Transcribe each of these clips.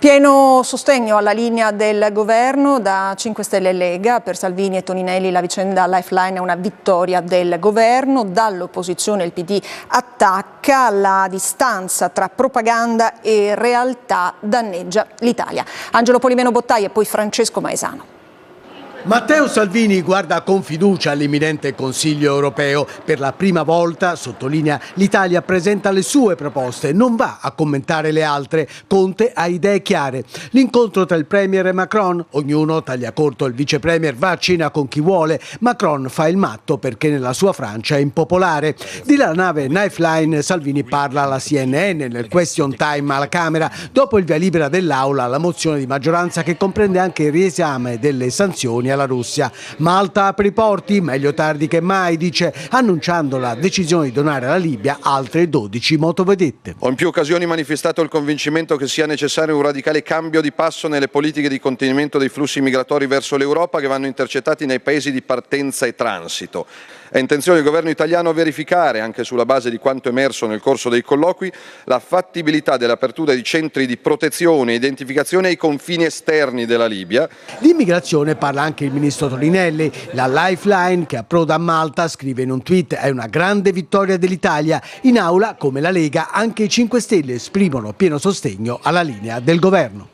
Pieno sostegno alla linea del governo da 5 Stelle e Lega. Per Salvini e Toninelli la vicenda Lifeline è una vittoria del governo. Dall'opposizione il PD attacca, la distanza tra propaganda e realtà danneggia l'Italia. Angelo Polimeno Bottai e poi Francesco Maesano. Matteo Salvini guarda con fiducia all'imminente Consiglio europeo. Per la prima volta, sottolinea, l'Italia presenta le sue proposte, non va a commentare le altre. Conte ha idee chiare. L'incontro tra il Premier e Macron, ognuno taglia corto, il vice Premier va a cena con chi vuole. Macron fa il matto perché nella sua Francia è impopolare. Di la nave Lifeline Salvini parla alla CNN nel question time alla Camera, dopo il via libera dell'Aula alla mozione di maggioranza che comprende anche il riesame delle sanzioni alla Russia. Malta apre i porti, meglio tardi che mai, dice, annunciando la decisione di donare alla Libia altre 12 motovedette. Ho in più occasioni manifestato il convincimento che sia necessario un radicale cambio di passo nelle politiche di contenimento dei flussi migratori verso l'Europa che vanno intercettati nei paesi di partenza e transito. È intenzione del governo italiano verificare, anche sulla base di quanto emerso nel corso dei colloqui, la fattibilità dell'apertura di centri di protezione e identificazione ai confini esterni della Libia. Di immigrazione parla anche il ministro Toninelli. La Lifeline che approda a Malta, scrive in un tweet, è una grande vittoria dell'Italia. In aula, come la Lega, anche i 5 Stelle esprimono pieno sostegno alla linea del governo.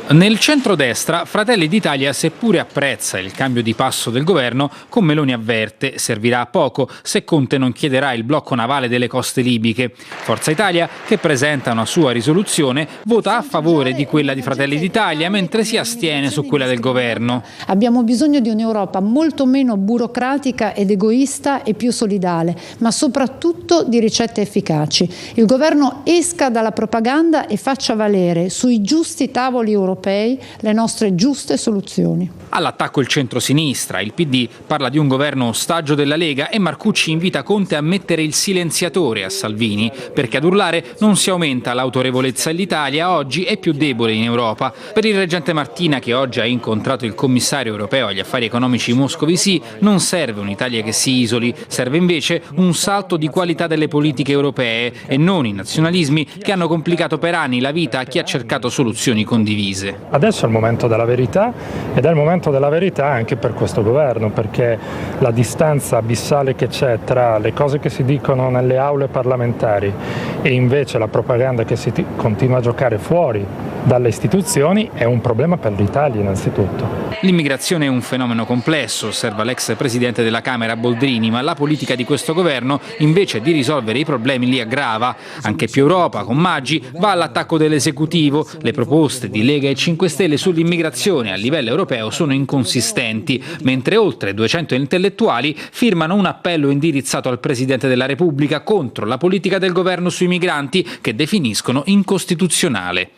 Nel centrodestra, Fratelli d'Italia, seppure apprezza il cambio di passo del governo, con Meloni avverte servirà a poco se Conte non chiederà il blocco navale delle coste libiche. Forza Italia, che presenta una sua risoluzione, vota a favore di quella di Fratelli d'Italia, mentre si astiene su quella del governo. Abbiamo bisogno di un'Europa molto meno burocratica ed egoista e più solidale, ma soprattutto di ricette efficaci. Il governo esca dalla propaganda e faccia valere sui giusti tavoli europei le nostre giuste soluzioni. All'attacco il centro-sinistra, il PD parla di un governo ostaggio della Lega e Marcucci invita Conte a mettere il silenziatore a Salvini, perché ad urlare non si aumenta l'autorevolezza e l'Italia oggi è più debole in Europa. Per il reggente Martina, che oggi ha incontrato il commissario europeo agli affari economici Moscovici, non serve un'Italia che si isoli, serve invece un salto di qualità delle politiche europee e non i nazionalismi che hanno complicato per anni la vita a chi ha cercato soluzioni condivise. Adesso è il momento della verità ed è il momento della verità anche per questo governo, perché la distanza abissale che c'è tra le cose che si dicono nelle aule parlamentari e invece la propaganda che si continua a giocare fuori dalle istituzioni è un problema per l'Italia innanzitutto. L'immigrazione è un fenomeno complesso, osserva l'ex presidente della Camera Boldrini, ma la politica di questo governo invece di risolvere i problemi li aggrava. Anche più Europa, con Maggi, va all'attacco dell'esecutivo. Le proposte di Lega e 5 Stelle sull'immigrazione a livello europeo sono inconsistenti, mentre oltre 200 intellettuali firmano un appello indirizzato al Presidente della Repubblica contro la politica del governo sui migranti che definiscono incostituzionale.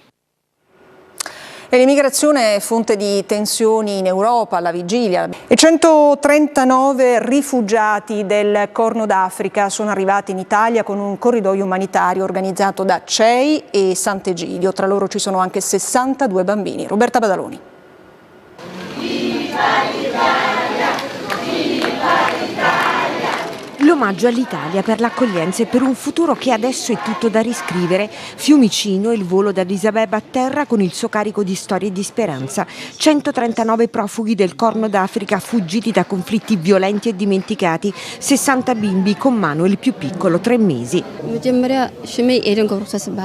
E l'immigrazione è fonte di tensioni in Europa alla vigilia. E 139 rifugiati del Corno d'Africa sono arrivati in Italia con un corridoio umanitario organizzato da CEI e Sant'Egidio. Tra loro ci sono anche 62 bambini. Roberta Badaloni. L'omaggio all'Italia per l'accoglienza e per un futuro che adesso è tutto da riscrivere. Fiumicino, il volo da Addis Abeba a terra con il suo carico di storie e di speranza. 139 profughi del Corno d'Africa fuggiti da conflitti violenti e dimenticati. 60 bimbi con Manuel, il più piccolo, 3 mesi.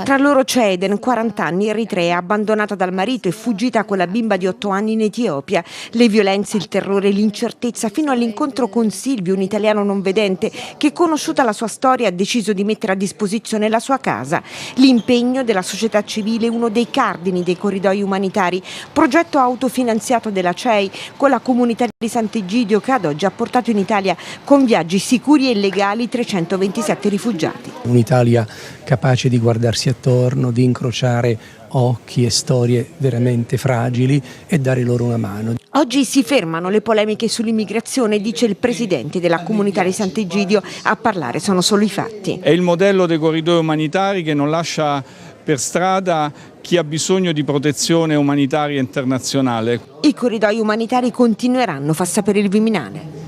Tra loro c'è Eden, 40 anni, eritrea, abbandonata dal marito e fuggita con la bimba di 8 anni in Etiopia. Le violenze, il terrore, l'incertezza, fino all'incontro con Silvio, un italiano non vedente, che conosciuta la sua storia ha deciso di mettere a disposizione la sua casa. L'impegno della società civile è uno dei cardini dei corridoi umanitari, progetto autofinanziato della CEI con la comunità di Sant'Egidio che ad oggi ha portato in Italia con viaggi sicuri e legali 327 rifugiati. Un'Italia capace di guardarsi attorno, di incrociare occhi e storie veramente fragili e dare loro una mano. Oggi si fermano le polemiche sull'immigrazione, dice il presidente della comunità di Sant'Egidio. A parlare sono solo i fatti. È il modello dei corridoi umanitari che non lascia per strada chi ha bisogno di protezione umanitaria internazionale. I corridoi umanitari continueranno, fa sapere il Viminale.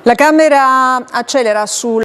La Camera accelera sul